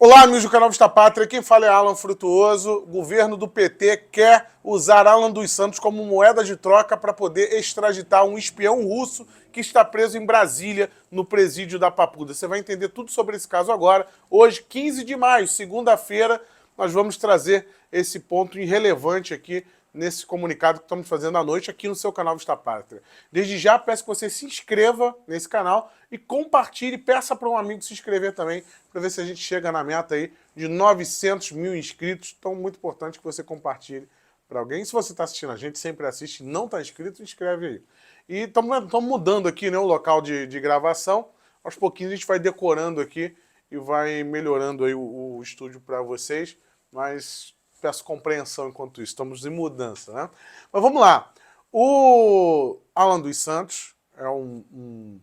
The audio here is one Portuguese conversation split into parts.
Olá, amigos do canal Vista Pátria, quem fala é Alan Frutuoso. O governo do PT quer usar Alan dos Santos como moeda de troca para poder extraditar um espião russo que está preso em Brasília, no presídio da Papuda. Você vai entender tudo sobre esse caso agora. Hoje, 15 de maio, segunda-feira, nós vamos trazer esse ponto irrelevante aqui nesse comunicado que estamos fazendo à noite aqui no seu canal Vista Pátria. Desde já, peço que você se inscreva nesse canal e compartilhe, peça para um amigo se inscrever também, para ver se a gente chega na meta aí de 900 mil inscritos. Então, muito importante que você compartilhe para alguém. E se você está assistindo a gente, sempre assiste e não está inscrito, inscreve aí. E estamos mudando aqui, né, o local de gravação. Aos pouquinhos a gente vai decorando aqui e vai melhorando aí o estúdio para vocês, mas peço compreensão enquanto isso, estamos em mudança, né? Mas vamos lá. O Alan dos Santos é um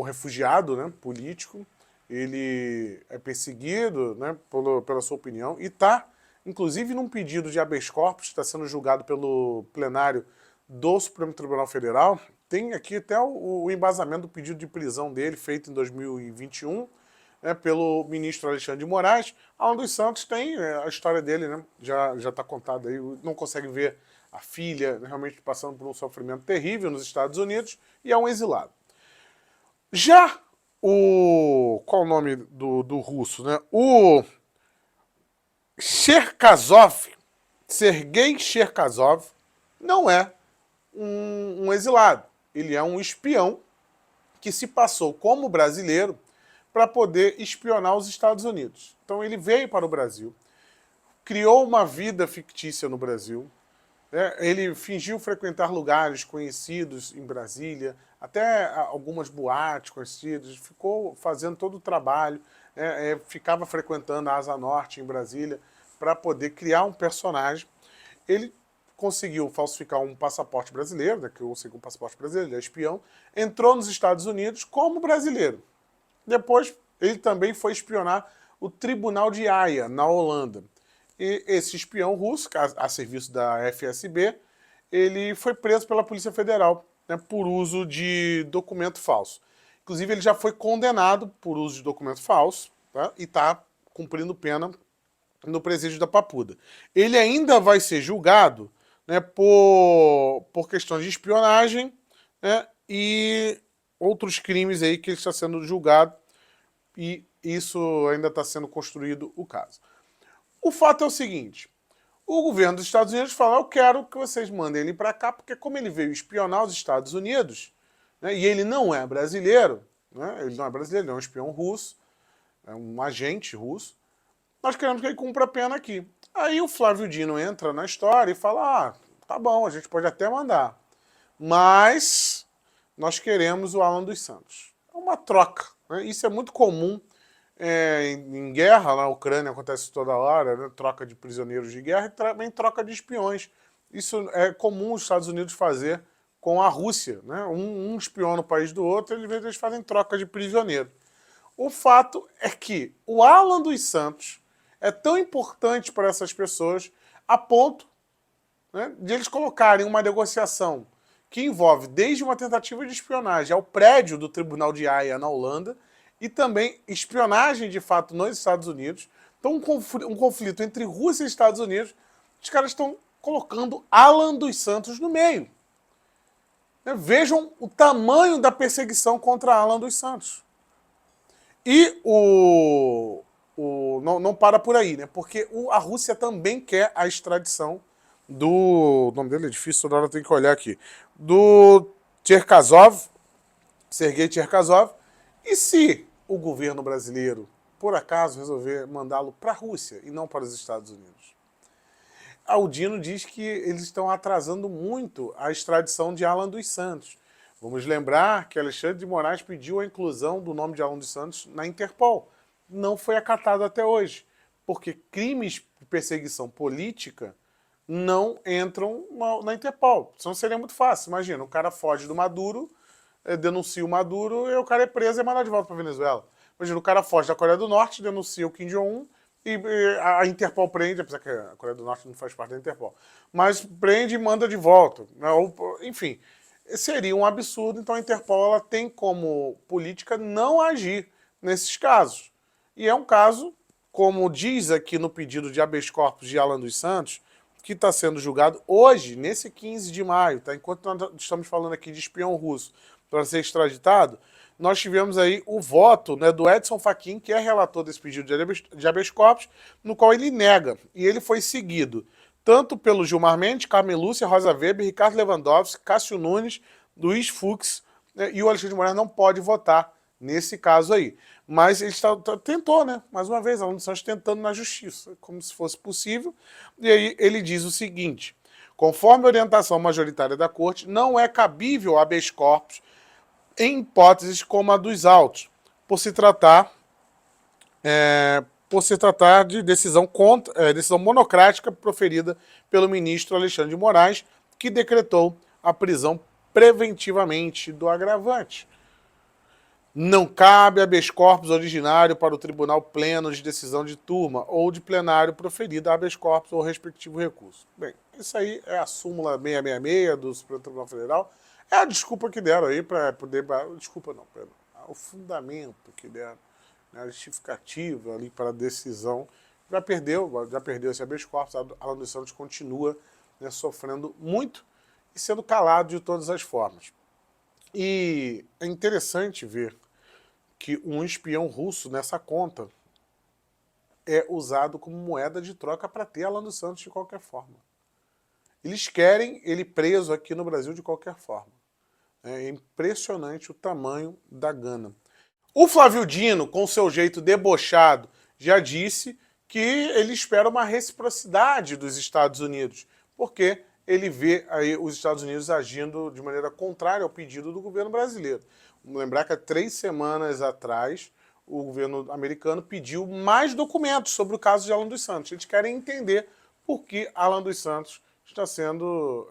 refugiado, né, político. Ele é perseguido, né, pela sua opinião e está, inclusive, num pedido de habeas corpus, está sendo julgado pelo plenário do Supremo Tribunal Federal. Tem aqui até o embasamento do pedido de prisão dele, feito em 2021, pelo ministro Alexandre de Moraes. Alan dos Santos tem a história dele, né, já está contada aí, não consegue ver a filha realmente passando por um sofrimento terrível nos Estados Unidos e é um exilado. Já qual o nome do russo, né? O Cherkasov, Sergei Cherkasov, não é um exilado. Ele é um espião que se passou como brasileiro para poder espionar os Estados Unidos. Então ele veio para o Brasil, criou uma vida fictícia no Brasil, ele fingiu frequentar lugares conhecidos em Brasília, até algumas boates conhecidas, ficou fazendo todo o trabalho, ficava frequentando a Asa Norte em Brasília para poder criar um personagem. Ele conseguiu falsificar um passaporte brasileiro, né, que eu consegui um passaporte brasileiro, ele é espião, entrou nos Estados Unidos como brasileiro. Depois, ele também foi espionar o Tribunal de Haia, na Holanda. E esse espião russo, a serviço da FSB, ele foi preso pela Polícia Federal, né, por uso de documento falso. Inclusive, ele já foi condenado por uso de documento falso, tá, e está cumprindo pena no presídio da Papuda. Ele ainda vai ser julgado, né, por questões de espionagem, né, e outros crimes aí que ele está sendo julgado, e isso ainda está sendo construído o caso. O fato é o seguinte, o governo dos Estados Unidos fala, eu quero que vocês mandem ele para cá, porque como ele veio espionar os Estados Unidos, né, e ele não é brasileiro, né, ele não é brasileiro, ele é um espião russo, é um agente russo, nós queremos que ele cumpra a pena aqui. Aí o Flávio Dino entra na história e fala, tá bom, a gente pode até mandar, mas nós queremos o Alan dos Santos. É uma troca, né? Isso é muito comum em guerra, na Ucrânia acontece toda hora, né? Troca de prisioneiros de guerra e também troca de espiões. Isso é comum os Estados Unidos fazer com a Rússia, né? Um espião no país do outro, eles fazem troca de prisioneiro. O fato é que o Alan dos Santos é tão importante para essas pessoas a ponto, né, de eles colocarem uma negociação que envolve desde uma tentativa de espionagem ao prédio do Tribunal de Haia na Holanda e também espionagem de fato nos Estados Unidos. Então um conflito entre Rússia e Estados Unidos, os caras estão colocando Alan dos Santos no meio. Vejam o tamanho da perseguição contra Alan dos Santos. E não para por aí, né? Porque a Rússia também quer a extradição o nome dele é difícil, toda hora eu tenho que olhar aqui, do Cherkasov, Sergei Cherkasov, e se o governo brasileiro, por acaso, resolver mandá-lo para a Rússia e não para os Estados Unidos? Aldino diz que eles estão atrasando muito a extradição de Alan dos Santos. Vamos lembrar que Alexandre de Moraes pediu a inclusão do nome de Alan dos Santos na Interpol. Não foi acatado até hoje, porque crimes de perseguição política não entram na Interpol. Senão seria muito fácil. Imagina, o cara foge do Maduro, denuncia o Maduro, e o cara é preso e é mandado de volta para a Venezuela. Imagina, o cara foge da Coreia do Norte, denuncia o Kim Jong-un, e a Interpol prende, apesar que a Coreia do Norte não faz parte da Interpol, mas prende e manda de volta. Né? Enfim, seria um absurdo. Então a Interpol ela tem como política não agir nesses casos. E é um caso como diz aqui no pedido de habeas corpus de Alan dos Santos, que está sendo julgado hoje, nesse 15 de maio, tá? Enquanto nós estamos falando aqui de espião russo para ser extraditado, nós tivemos aí o voto, né, do Edson Fachin, que é relator desse pedido de habeas corpus, no qual ele nega. E ele foi seguido tanto pelo Gilmar Mendes, Carmen Lúcia, Rosa Weber, Ricardo Lewandowski, Cássio Nunes, Luiz Fux, né, e o Alexandre de Moraes não pode votar nesse caso aí. Mas ele tentou, né? Mais uma vez, Alan dos Santos tentando na justiça, como se fosse possível. E aí ele diz o seguinte: conforme a orientação majoritária da Corte, não é cabível habeas corpus em hipóteses como a dos autos, por se tratar de decisão monocrática proferida pelo ministro Alexandre de Moraes, que decretou a prisão preventivamente do agravante. Não cabe habeas corpus originário para o Tribunal Pleno de decisão de turma ou de plenário proferida habeas corpus ou respectivo recurso. Bem, isso aí é a súmula 666 do Supremo Tribunal Federal. É a desculpa que deram aí para poder... Desculpa não, perdão. O fundamento que deram, né, a justificativa ali para a decisão. Já perdeu esse habeas corpus. Alan dos Santos continua, né, sofrendo muito e sendo calado de todas as formas. E é interessante ver que um espião russo nessa conta é usado como moeda de troca para ter Alan dos Santos de qualquer forma. Eles querem ele preso aqui no Brasil de qualquer forma. É impressionante o tamanho da gana. O Flávio Dino, com seu jeito debochado, já disse que ele espera uma reciprocidade dos Estados Unidos, porque ele vê aí os Estados Unidos agindo de maneira contrária ao pedido do governo brasileiro. Vamos lembrar que há 3 semanas atrás o governo americano pediu mais documentos sobre o caso de Alan dos Santos. Eles querem entender por que Alan dos Santos está sendo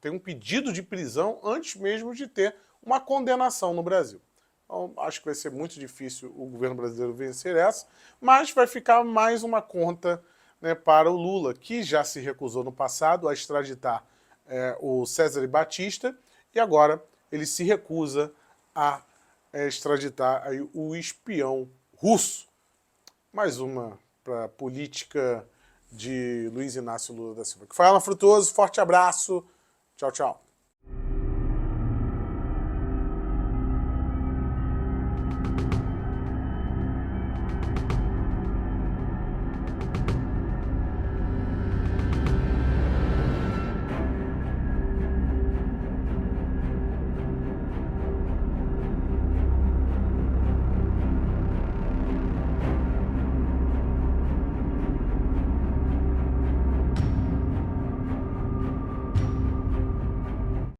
tem um pedido de prisão antes mesmo de ter uma condenação no Brasil. Então, acho que vai ser muito difícil o governo brasileiro vencer essa, mas vai ficar mais uma conta, né, para o Lula, que já se recusou no passado a extraditar o César Batista, e agora ele se recusa a extraditar aí o espião russo. Mais uma para a política de Luiz Inácio Lula da Silva. Que foi Alan Frutuoso, forte abraço, tchau, tchau.